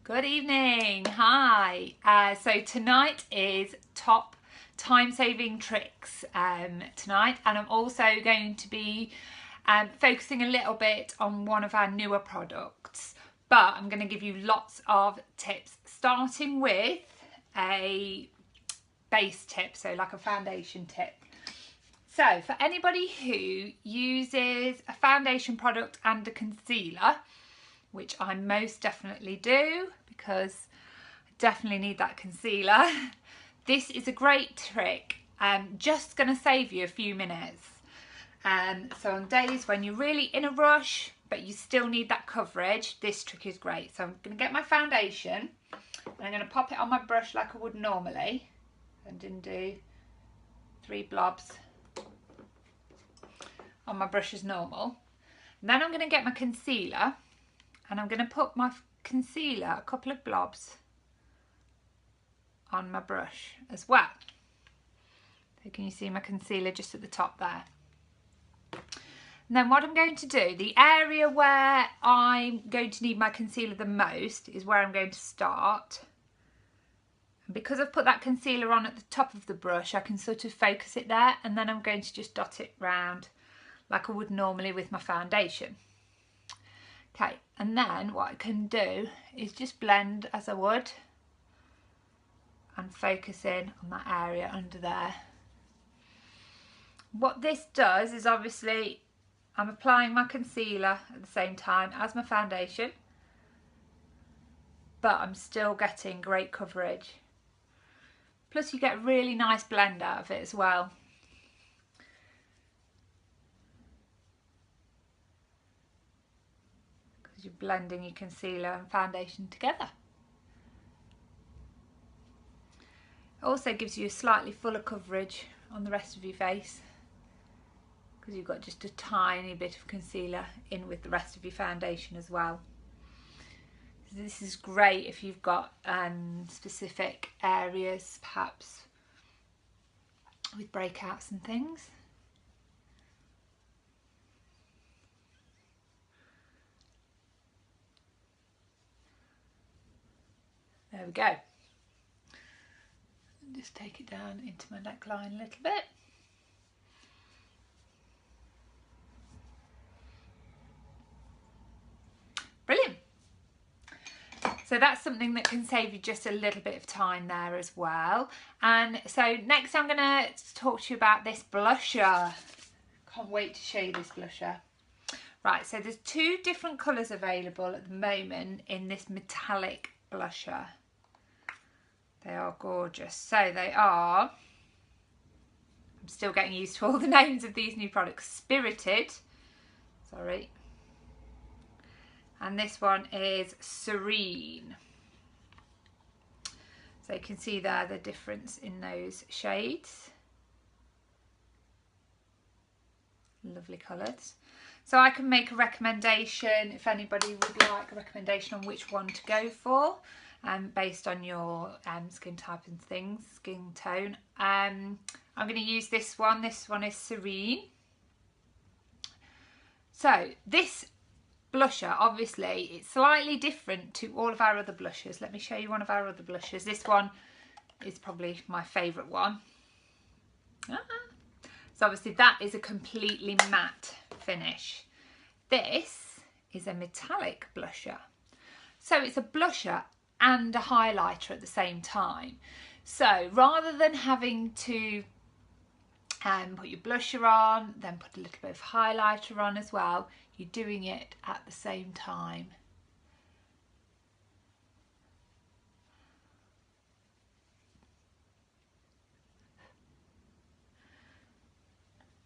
Good evening. Hi. So tonight is top time-saving tricks tonight, and I'm also going to be focusing a little bit on one of our newer products, but I'm going to give you lots of tips, starting with a base tip, so like a foundation tip. So for anybody who uses a foundation product and a concealer, which I most definitely do because I definitely need that concealer, this is a great trick. Just going to save you a few minutes. So on days when you're really in a rush but you still need that coverage, this trick is great. So I'm going to get my foundation and I'm going to pop it on my brush like I would normally, and then do 3 blobs on my brush as normal. And then I'm going to get my concealer and I'm going to put my concealer, a couple of blobs, on my brush as well. So can you see my concealer just at the top there? And then what I'm going to do, the area where I'm going to need my concealer the most is where I'm going to start. And because I've put that concealer on at the top of the brush, I can sort of focus it there, and then I'm going to just dot it round like I would normally with my foundation. Okay, and then what I can do is just blend as I would and focus in on that area under there. What this does is, obviously I'm applying my concealer at the same time as my foundation, but I'm still getting great coverage. Plus you get a really nice blend out of it as well. Because you're blending your concealer and foundation together. It also gives you a slightly fuller coverage on the rest of your face, because you've got just a tiny bit of concealer in with the rest of your foundation as well. So this is great if you've got specific areas, perhaps with breakouts and things. There we go. Just take it down into my neckline a little bit. Brilliant. So that's something that can save you just a little bit of time there as well. And so next I'm going to talk to you about this blusher. Can't wait to show you this blusher. Right, so there's 2 different colours available at the moment in this metallic blusher. They are gorgeous. So they are, I'm still getting used to all the names of these new products. Spirited, sorry. And this one is Serene. So you can see there the difference in those shades. Lovely colours. So I can make a recommendation if anybody would like a recommendation on which one to go for, based on your skin type and things, skin tone. I'm going to use this one. This one is Serene. So this blusher, obviously it's slightly different to all of our other blushers. Let me show you one of our other blushers. This one is probably my favourite one. So obviously that is a completely matte finish. This is a metallic blusher. So it's a blusher and a highlighter at the same time. So rather than having to put your blusher on, then put a little bit of highlighter on as well, you're doing it at the same time.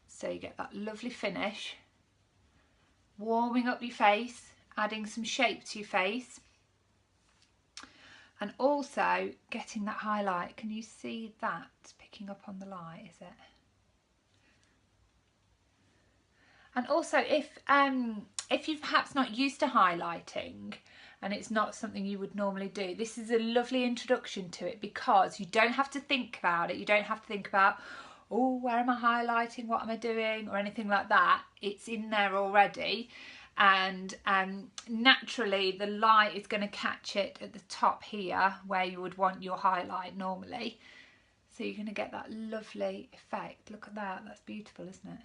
So you get that lovely finish, warming up your face, adding some shape to your face, and also getting that highlight. Can you see that picking up on the light, is it? And also if you're perhaps not used to highlighting and it's not something you would normally do, this is a lovely introduction to it, because you don't have to think about it. You don't have to think about, oh, where am I highlighting, what am I doing, or anything like that. It's in there already. and naturally the light is going to catch it at the top here where you would want your highlight normally. So you're going to get that lovely effect. Look at that, that's beautiful, isn't it?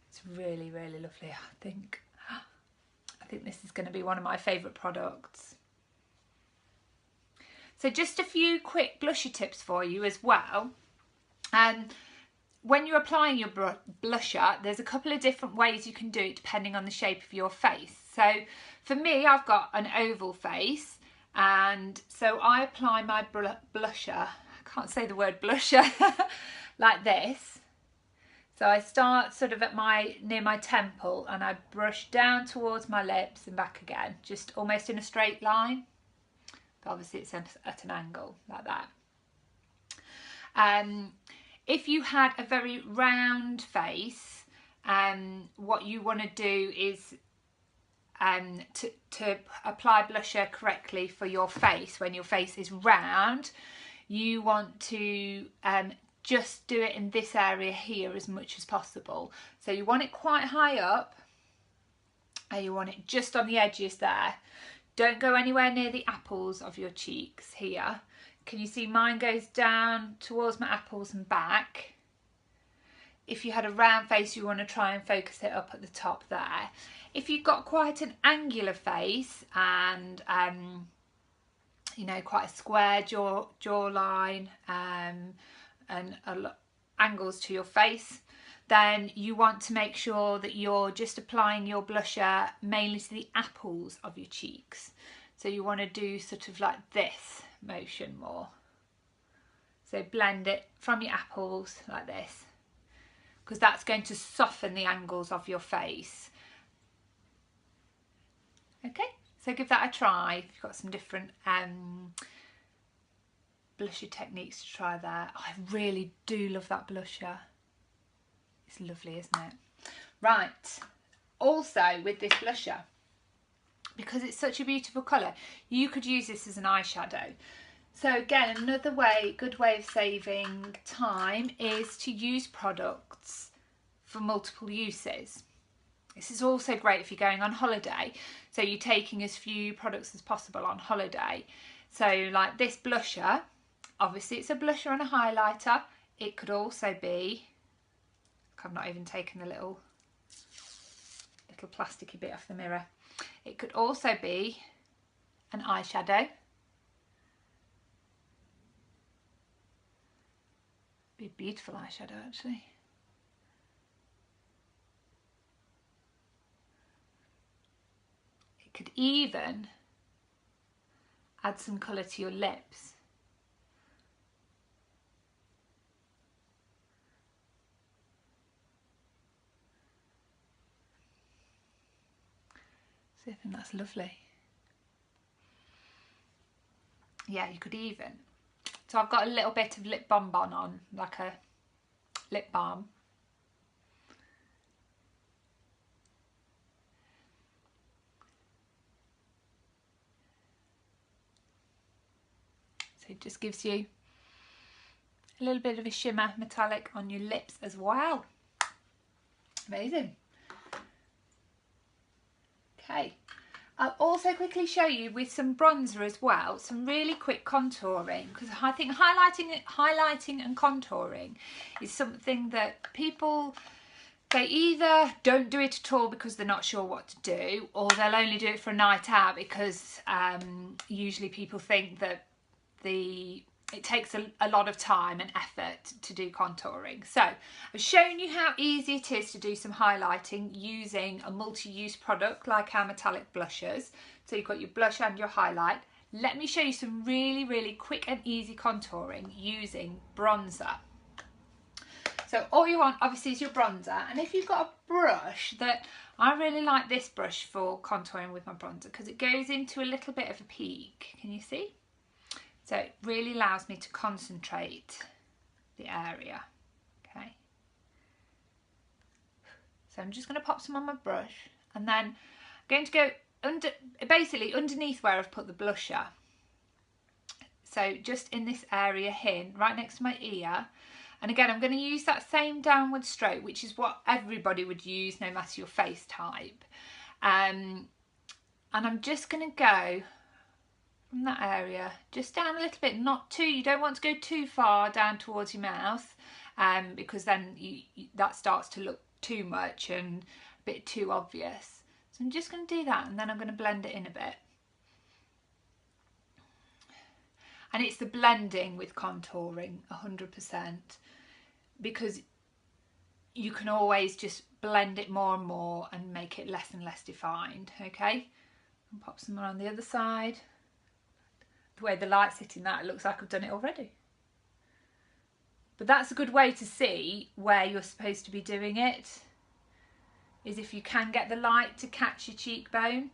It's really, really lovely. I think this is going to be one of my favourite products. So just a few quick blusher tips for you as well. When you're applying your blusher, there's a couple of different ways you can do it depending on the shape of your face. So for me, I've got an oval face, and so I apply my blusher, I can't say the word blusher, like this. So I start sort of at near my temple, and I brush down towards my lips and back again, just almost in a straight line. But obviously it's at an angle like that. If you had a very round face, what you want to do is to apply blusher correctly for your face. When your face is round, you want to just do it in this area here as much as possible. So you want it quite high up, and you want it just on the edges there. Don't go anywhere near the apples of your cheeks here. Can you see mine goes down towards my apples and back? If you had a round face, you want to try and focus it up at the top there. If you've got quite an angular face and you know, quite a square jawline and angles to your face, then you want to make sure that you're just applying your blusher mainly to the apples of your cheeks. So you want to do sort of like this motion more. So blend it from your apples like this, because that's going to soften the angles of your face. Okay, so give that a try if you've got some different blusher techniques to try there. Oh, I really do love that blusher. It's lovely, isn't it? Right, also with this blusher, because it's such a beautiful colour, you could use this as an eyeshadow. So again, another good way of saving time is to use products for multiple uses. This is also great if you're going on holiday, so you're taking as few products as possible on holiday. So like this blusher, obviously it's a blusher and a highlighter. It could also be, I've not even taken the little plasticky bit off the mirror. It could also be an eyeshadow. Be a beautiful eyeshadow actually. It could even add some colour to your lips. So I think that's lovely. Yeah, you could even. So I've got a little bit of lip bonbon on, like a lip balm. So it just gives you a little bit of a shimmer metallic on your lips as well. Amazing. Okay, I'll also quickly show you with some bronzer as well, some really quick contouring, because I think highlighting and contouring is something that people, they either don't do it at all because they're not sure what to do, or they'll only do it for a night out because usually people think that it takes a lot of time and effort to do contouring. So I've shown you how easy it is to do some highlighting using a multi-use product like our metallic blushers. So you've got your blush and your highlight. Let me show you some really, really quick and easy contouring using bronzer. So all you want obviously is your bronzer, and if you've got a brush that, I really like this brush for contouring with my bronzer because it goes into a little bit of a peak, can you see? So it really allows me to concentrate the area, okay? So I'm just going to pop some on my brush, and then I'm going to go basically underneath where I've put the blusher. So just in this area here, right next to my ear, And again, I'm going to use that same downward stroke, which is what everybody would use no matter your face type. And I'm just going to go from that area just down a little bit, not too, you don't want to go too far down towards your mouth, because then that starts to look too much and a bit too obvious. So I'm just going to do that, and then I'm going to blend it in a bit. And it's the blending with contouring 100%, because you can always just blend it more and more and make it less and less defined. Okay, and pop some on the other side. The way the light's hitting that, it looks like I've done it already. But that's a good way to see where you're supposed to be doing it, is if you can get the light to catch your cheekbone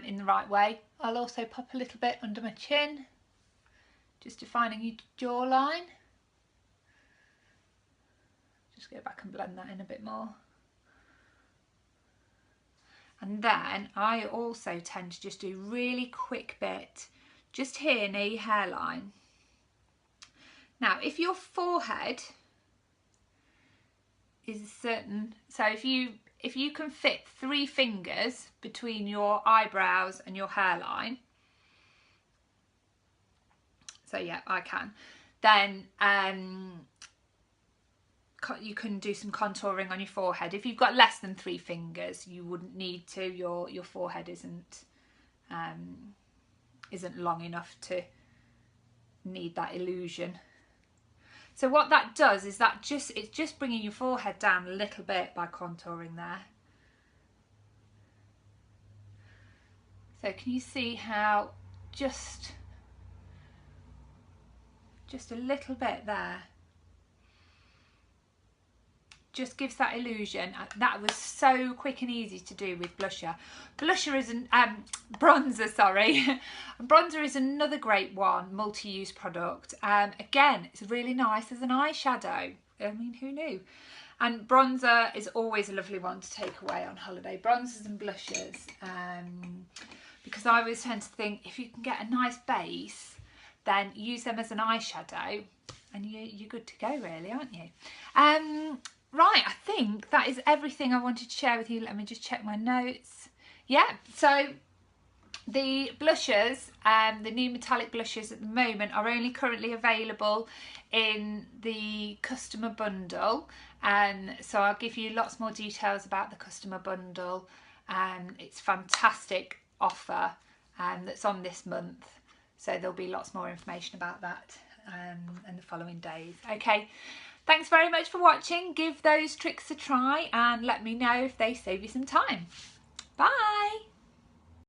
in the right way. I'll also pop a little bit under my chin, just defining your jawline. Just go back and blend that in a bit more. And then I also tend to just do a really quick bit just here near your hairline. Now, if your forehead is a certain, so if you can fit 3 fingers between your eyebrows and your hairline, so yeah, I can, then you can do some contouring on your forehead. If you've got less than 3 fingers, you wouldn't need to. Your forehead isn't long enough to need that illusion. So what that does is that it's just bringing your forehead down a little bit by contouring there. So can you see how just a little bit there just gives that illusion. That was so quick and easy to do with blusher. Blusher is bronzer, sorry. Bronzer is another great one, multi-use product. Again, it's really nice as an eyeshadow. I mean, who knew? And bronzer is always a lovely one to take away on holiday. Bronzers and blushers, because I always tend to think if you can get a nice base, then use them as an eyeshadow, and you're good to go, really, aren't you? Right, I think that is everything I wanted to share with you. Let me just check my notes. Yeah, so the blushers, the new metallic blushers at the moment are only currently available in the customer bundle. So I'll give you lots more details about the customer bundle. It's a fantastic offer that's on this month. So there'll be lots more information about that in the following days. Okay. Thanks very much for watching. Give those tricks a try and let me know if they save you some time. Bye.